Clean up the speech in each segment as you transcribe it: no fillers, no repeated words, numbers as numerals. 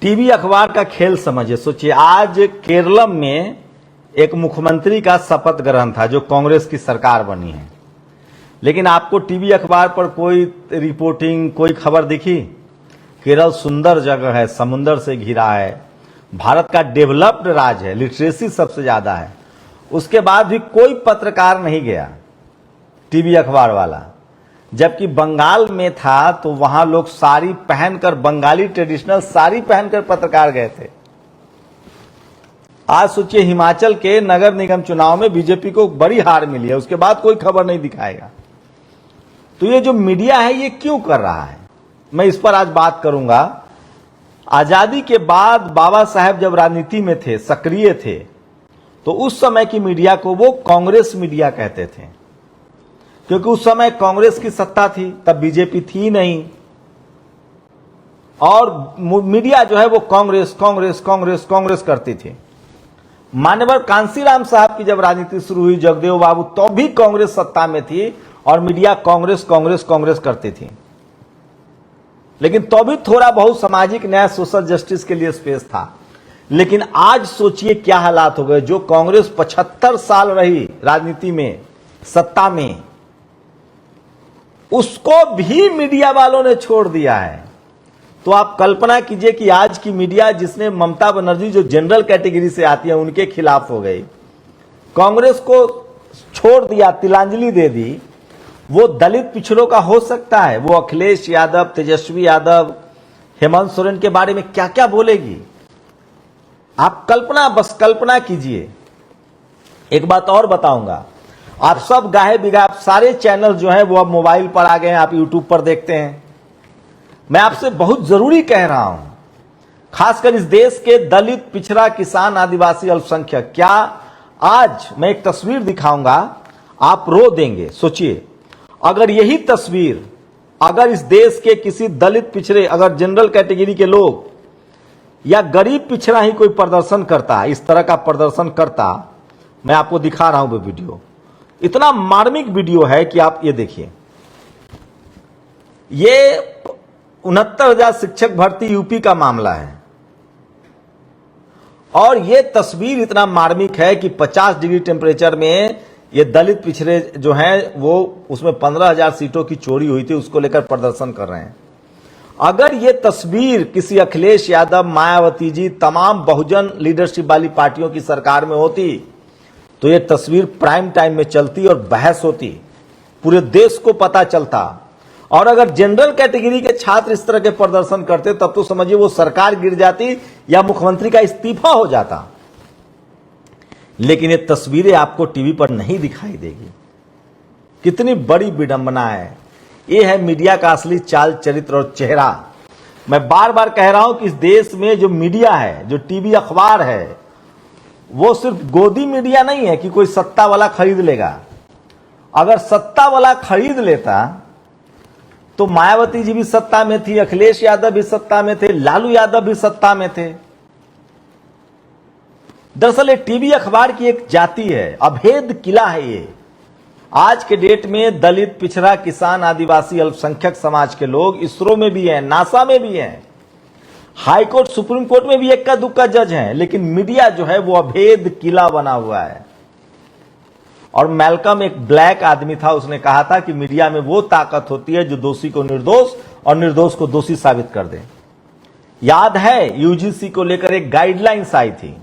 TV अखबार का खेल समझिए। सोचिए, आज केरलम में एक मुख्यमंत्री का शपथ ग्रहण था जो कांग्रेस की सरकार बनी है, लेकिन आपको टीवी अखबार पर कोई रिपोर्टिंग, कोई खबर दिखी? केरल सुंदर जगह है, समुंदर से घिरा है, भारत का डेवलप्ड राज्य है, लिटरेसी सबसे ज्यादा है, उसके बाद भी कोई पत्रकार नहीं गया टीवी अखबार वाला। जबकि बंगाल में था तो वहां लोग साड़ी पहनकर, बंगाली ट्रेडिशनल साड़ी पहनकर पत्रकार गए थे। आज सोचिए, हिमाचल के नगर निगम चुनाव में बीजेपी को बड़ी हार मिली है, उसके बाद कोई खबर नहीं दिखाएगा। तो ये जो मीडिया है ये क्यों कर रहा है, मैं इस पर आज बात करूंगा। आजादी के बाद बाबा साहेब जब राजनीति में थे, सक्रिय थे, तो उस समय की मीडिया को वो कांग्रेस मीडिया कहते थे, क्योंकि उस समय कांग्रेस की सत्ता थी, तब बीजेपी थी नहीं, और मीडिया जो है वो कांग्रेस कांग्रेस कांग्रेस कांग्रेस करती थी। मान्यवर कांसीराम साहब की जब राजनीति शुरू हुई, जगदेव बाबू, तो भी कांग्रेस सत्ता में थी और मीडिया कांग्रेस कांग्रेस कांग्रेस करती थी, लेकिन तो भी थोड़ा बहुत सामाजिक न्याय, सोशल जस्टिस के लिए स्पेस था। लेकिन आज सोचिए क्या हालात हो गए। जो कांग्रेस 75 साल रही राजनीति में, सत्ता में, उसको भी मीडिया वालों ने छोड़ दिया है। तो आप कल्पना कीजिए कि आज की मीडिया, जिसने ममता बनर्जी जो जनरल कैटेगरी से आती है उनके खिलाफ हो गई, कांग्रेस को छोड़ दिया, तिलांजलि दे दी, वो दलित पिछड़ों का हो सकता है? वो अखिलेश यादव, तेजस्वी यादव, हेमंत सोरेन के बारे में क्या क्या बोलेगी? आप कल्पना, बस कल्पना कीजिए। एक बात और बताऊंगा, आप सब गाहे बिगाहे, आप सारे चैनल जो हैं वो अब मोबाइल पर आ गए हैं, आप यूट्यूब पर देखते हैं। मैं आपसे बहुत जरूरी कह रहा हूं, खासकर इस देश के दलित, पिछड़ा, किसान, आदिवासी, अल्पसंख्यक, क्या आज मैं एक तस्वीर दिखाऊंगा, आप रो देंगे। सोचिए, अगर यही तस्वीर, अगर इस देश के किसी दलित, पिछड़े, अगर जनरल कैटेगरी के लोग या गरीब पिछड़ा ही कोई प्रदर्शन करता, इस तरह का प्रदर्शन करता, मैं आपको दिखा रहा हूं वो वीडियो। इतना मार्मिक वीडियो है कि आप ये देखिए। ये 69,000 शिक्षक भर्ती यूपी का मामला है, और ये तस्वीर इतना मार्मिक है कि 50 डिग्री टेम्परेचर में ये दलित पिछड़े जो हैं वो, उसमें 15,000 सीटों की चोरी हुई थी, उसको लेकर प्रदर्शन कर रहे हैं। अगर ये तस्वीर किसी अखिलेश यादव, मायावती जी, तमाम बहुजन लीडरशिप वाली पार्टियों की सरकार में होती तो ये तस्वीर प्राइम टाइम में चलती और बहस होती, पूरे देश को पता चलता। और अगर जनरल कैटेगरी के छात्र इस तरह के प्रदर्शन करते तब तो समझिए वो सरकार गिर जाती या मुख्यमंत्री का इस्तीफा हो जाता। लेकिन ये तस्वीरें आपको टीवी पर नहीं दिखाई देगी। कितनी बड़ी विडंबना है। ये है मीडिया का असली चाल, चरित्र और चेहरा। मैं बार बार कह रहा हूं कि इस देश में जो मीडिया है, जो टीवी अखबार है, वो सिर्फ गोदी मीडिया नहीं है कि कोई सत्ता वाला खरीद लेगा। अगर सत्ता वाला खरीद लेता तो मायावती जी भी सत्ता में थी, अखिलेश यादव भी सत्ता में थे, लालू यादव भी सत्ता में थे। दरअसल ये टीवी अखबार की एक जाति है, अभेद किला है ये। आज के डेट में दलित, पिछड़ा, किसान, आदिवासी, अल्पसंख्यक समाज के लोग इसरो में भी हैं, नासा में भी हैं, हाई कोर्ट, सुप्रीम कोर्ट में भी इक्का दुक्का जज हैं, लेकिन मीडिया जो है वो अभेद किला बना हुआ है। और मैल्कम एक ब्लैक आदमी था, उसने कहा था कि मीडिया में वो ताकत होती है जो दोषी को निर्दोष और निर्दोष को दोषी साबित कर दे। याद है यूजीसी को लेकर एक गाइडलाइंस आई थी,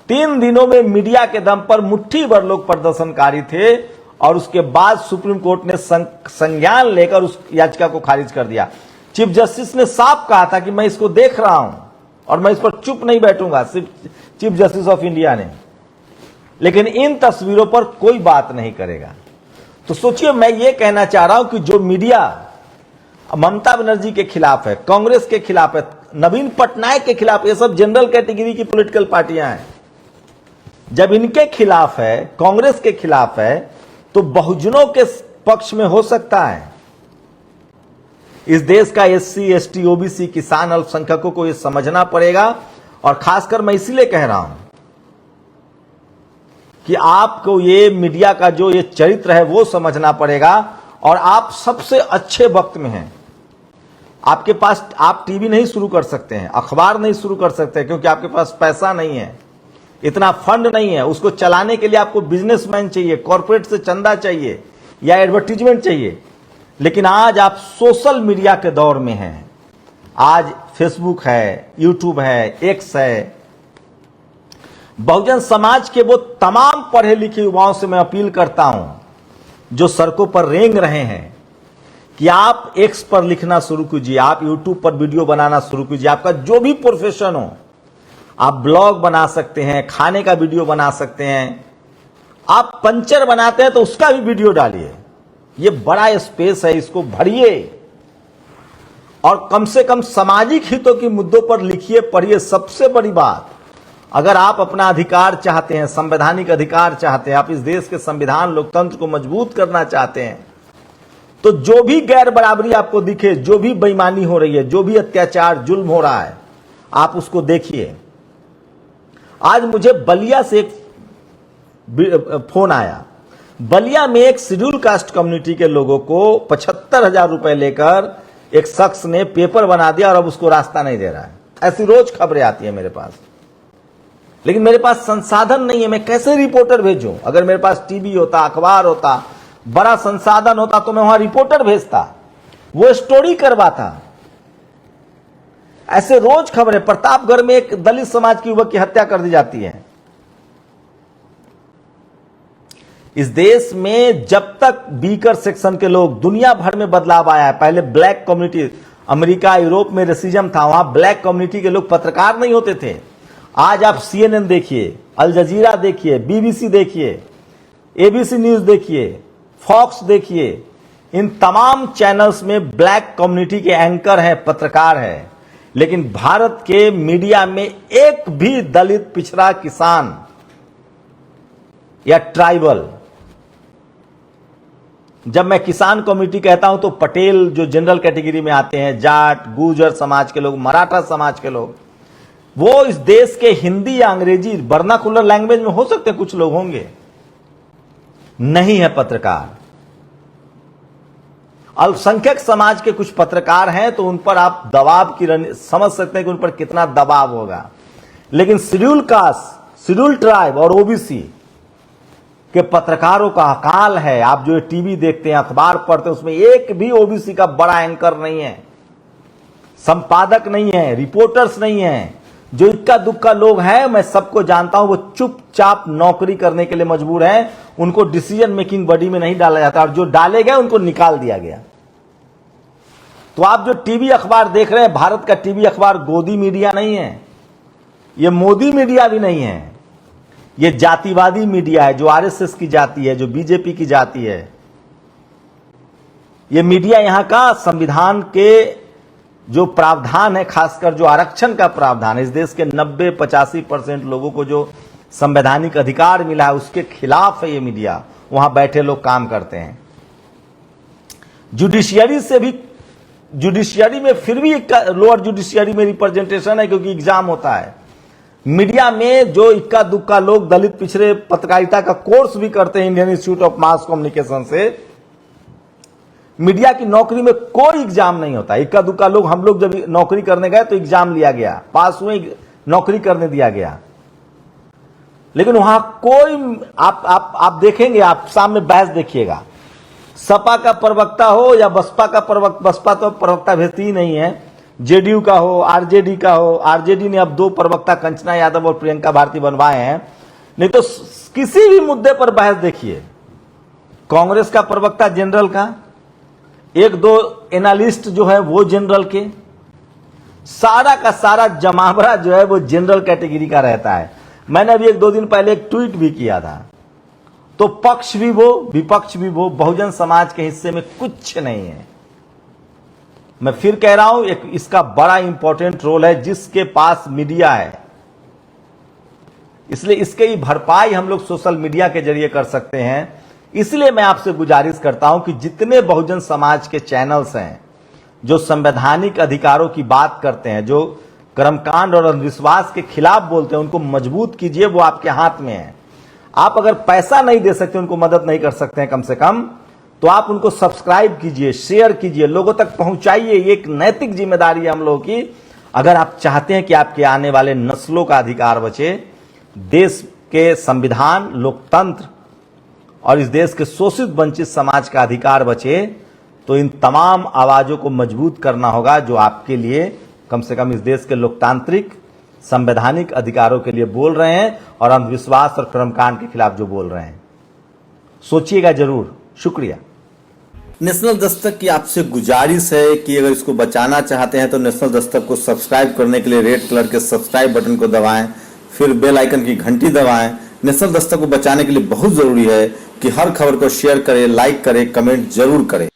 3 दिनों में मीडिया के दम पर मुट्ठी भर लोग प्रदर्शनकारी थे, और उसके बाद सुप्रीम कोर्ट ने संज्ञान लेकर उस याचिका को खारिज कर दिया। चीफ जस्टिस ने साफ कहा था कि मैं इसको देख रहा हूं और मैं इस पर चुप नहीं बैठूंगा, चीफ जस्टिस ऑफ इंडिया ने। लेकिन इन तस्वीरों पर कोई बात नहीं करेगा। तो सोचिए, मैं ये कहना चाह रहा हूं कि जो मीडिया ममता बनर्जी के खिलाफ है, कांग्रेस के खिलाफ है, नवीन पटनायक के खिलाफ, ये सब जनरल कैटेगरी की पॉलिटिकल पार्टियां हैं, जब इनके खिलाफ है, कांग्रेस के खिलाफ है, तो बहुजनों के पक्ष में हो सकता है। इस देश का एससी, एसटी, ओबीसी, किसान, अल्पसंख्यकों को यह समझना पड़ेगा। और खासकर मैं इसीलिए कह रहा हूं कि आपको ये मीडिया का जो ये चरित्र है वो समझना पड़ेगा, और आप सबसे अच्छे वक्त में हैं। आपके पास, आप टीवी नहीं शुरू कर सकते हैं, अखबार नहीं शुरू कर सकते, क्योंकि आपके पास पैसा नहीं है, इतना फंड नहीं है। उसको चलाने के लिए आपको बिजनेसमैन चाहिए, कॉर्पोरेट से चंदा चाहिए या एडवर्टीजमेंट चाहिए। लेकिन आज आप सोशल मीडिया के दौर में हैं। आज फेसबुक है, यूट्यूब है, एक्स है। बहुजन समाज के वो तमाम पढ़े लिखे युवाओं से मैं अपील करता हूं जो सड़कों पर रेंग रहे हैं कि आप एक्स पर लिखना शुरू कीजिए, आप यूट्यूब पर वीडियो बनाना शुरू कीजिए। आपका जो भी प्रोफेशन हो, आप ब्लॉग बना सकते हैं, खाने का वीडियो बना सकते हैं, आप पंचर बनाते हैं तो उसका भी वीडियो डालिए। ये बड़ा स्पेस है, इसको भरिए और कम से कम सामाजिक हितों के मुद्दों पर लिखिए, पढ़िए। सबसे बड़ी बात, अगर आप अपना अधिकार चाहते हैं, संवैधानिक अधिकार चाहते हैं, आप इस देश के संविधान लोकतंत्र को मजबूत करना चाहते हैं, तो जो भी गैर बराबरी आपको दिखे, जो भी बेईमानी हो रही है, जो भी अत्याचार जुल्म हो रहा है, आप उसको देखिए। आज मुझे बलिया से एक फोन आया। बलिया में एक शेड्यूल कास्ट कम्युनिटी के लोगों को 75,000 रुपए लेकर एक शख्स ने पेपर बना दिया और अब उसको रास्ता नहीं दे रहा है। ऐसी रोज खबरें आती है मेरे पास, लेकिन मेरे पास संसाधन नहीं है। मैं कैसे रिपोर्टर भेजूं? अगर मेरे पास टीवी होता, अखबार होता, बड़ा संसाधन होता तो मैं वहां रिपोर्टर भेजता, वो स्टोरी करवाता। ऐसे रोज खबरें। प्रतापगढ़ में एक दलित समाज के युवक की हत्या कर दी जाती है। इस देश में जब तक बीकर सेक्शन के लोग, दुनिया भर में बदलाव आया है। पहले ब्लैक कम्युनिटी, अमेरिका यूरोप में रेसिज्म था, वहां ब्लैक कम्युनिटी के लोग पत्रकार नहीं होते थे। आज आप CNN देखिए, अल जजीरा देखिए, BBC देखिए, ABC न्यूज देखिए, फॉक्स देखिए, इन तमाम चैनल्स में ब्लैक कम्युनिटी के एंकर हैं, पत्रकार हैं। लेकिन भारत के मीडिया में एक भी दलित, पिछड़ा, किसान या ट्राइबल, जब मैं किसान कम्युनिटी कहता हूं तो पटेल जो जनरल कैटेगरी में आते हैं, जाट, गुर्जर समाज के लोग, मराठा समाज के लोग, वो इस देश के हिंदी या अंग्रेजी वर्नाकुलर लैंग्वेज में हो सकते हैं, कुछ लोग होंगे, नहीं है पत्रकार। अल्पसंख्यक समाज के कुछ पत्रकार हैं तो उन पर आप दबाव की समझ सकते हैं कि उन पर कितना दबाव होगा। लेकिन शेड्यूल कास्ट, शेड्यूल ट्राइब और ओबीसी के पत्रकारों का अकाल है। आप जो टीवी देखते हैं, अखबार पढ़ते हैं, उसमें एक भी ओबीसी का बड़ा एंकर नहीं है, संपादक नहीं है, रिपोर्टर्स नहीं है। जो इक्का दुक्का लोग हैं, मैं सबको जानता हूं, वो चुपचाप नौकरी करने के लिए मजबूर हैं। उनको डिसीजन मेकिंग बॉडी में नहीं डाला जाता और जो डाले गए उनको निकाल दिया गया। तो आप जो टीवी अखबार देख रहे हैं, भारत का टीवी अखबार गोदी मीडिया नहीं है, ये मोदी मीडिया भी नहीं है, ये जातिवादी मीडिया है, जो आरएसएस की जाति है, जो बीजेपी की जाति है। ये मीडिया यहां का संविधान के जो प्रावधान है, खासकर जो आरक्षण का प्रावधान है, इस देश के 90-85% लोगों को जो संवैधानिक अधिकार मिला है, उसके खिलाफ है ये मीडिया। वहां बैठे लोग काम करते हैं। जुडिशियरी से भी, जुडिशियरी में फिर भी लोअर जुडिशियरी में रिप्रेजेंटेशन है, क्योंकि एग्जाम होता है। मीडिया में जो इक्का दुक्का लोग दलित पिछड़े पत्रकारिता का कोर्स भी करते हैं Indian institute of mass communication से, मीडिया की नौकरी में कोई एग्जाम नहीं होता। इक्का दुक्का लोग, हम लोग जब नौकरी करने गए तो एग्जाम लिया गया, पास हुए, नौकरी करने दिया गया। लेकिन वहां कोई, आप देखेंगे, आप सामने बहस देखिएगा, सपा का प्रवक्ता हो या बसपा का प्रवक्ता, बसपा तो प्रवक्ता भेजती ही नहीं है, जेडीयू का हो, आरजेडी का हो। आरजेडी ने अब 2 प्रवक्ता कंचना यादव और प्रियंका भारती बनवाए हैं। नहीं तो किसी भी मुद्दे पर बहस देखिए, कांग्रेस का प्रवक्ता जनरल का, 1-2 एनालिस्ट जो है वो जनरल के, सारा का सारा जमावड़ा जो है वो जनरल कैटेगरी का रहता है। मैंने अभी 1-2 दिन पहले एक ट्वीट भी किया था। तो पक्ष भी वो, विपक्ष भी वो, बहुजन समाज के हिस्से में कुछ नहीं है। मैं फिर कह रहा हूं, एक इसका बड़ा इंपॉर्टेंट रोल है जिसके पास मीडिया है, इसलिए इसके भरपाई हम लोग सोशल मीडिया के जरिए कर सकते हैं। इसलिए मैं आपसे गुजारिश करता हूं कि जितने बहुजन समाज के चैनल्स हैं जो संवैधानिक अधिकारों की बात करते हैं, जो कर्मकांड और अंधविश्वास के खिलाफ बोलते हैं, उनको मजबूत कीजिए। वो आपके हाथ में है। आप अगर पैसा नहीं दे सकते, उनको मदद नहीं कर सकते हैं, कम से कम तो आप उनको सब्सक्राइब कीजिए, शेयर कीजिए, लोगों तक पहुंचाइए। ये एक नैतिक जिम्मेदारी है हम लोगों की। अगर आप चाहते हैं कि आपके आने वाले नस्लों का अधिकार बचे, देश के संविधान, लोकतंत्र और इस देश के शोषित वंचित समाज का अधिकार बचे, तो इन तमाम आवाजों को मजबूत करना होगा जो आपके लिए कम से कम इस देश के लोकतांत्रिक संवैधानिक अधिकारों के लिए बोल रहे हैं और अंधविश्वास और कर्मकांड के खिलाफ जो बोल रहे हैं। सोचिएगा जरूर। शुक्रिया। नेशनल दस्तक की आपसे गुजारिश है कि अगर इसको बचाना चाहते हैं तो नेशनल दस्तक को सब्सक्राइब करने के लिए रेड कलर के सब्सक्राइब बटन को दबाएं, फिर बेल आइकन की घंटी दबाएं। नेशनल दस्तक को बचाने के लिए बहुत जरूरी है कि हर खबर को शेयर करें, लाइक करें, कमेंट जरूर करें।